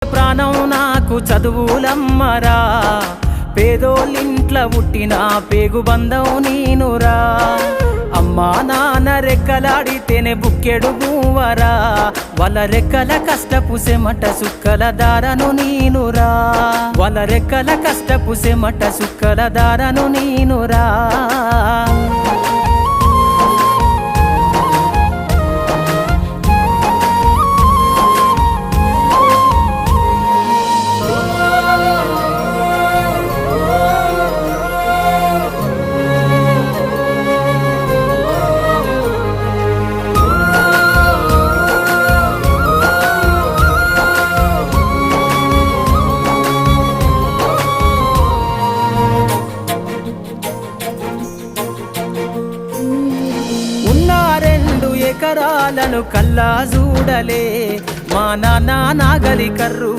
ప్రాణం నాకు చదువులమ్మరా, పేదోళ్ళింట్ల పుట్టిన పేగు బంధం నేనురా. అమ్మా నాన్న రెక్కలాడితేనే బుక్కెడు భూవరా, వాళ్ళ రెక్కల కష్టపు సెమట సుక్కల దారను నేనురా, వాళ్ళ రెక్కల కష్టపు సెమట సుక్కల దారను నేనురా. ఎకరాలను కల్లా చూడలే మా నాన్న నాగలి కర్రు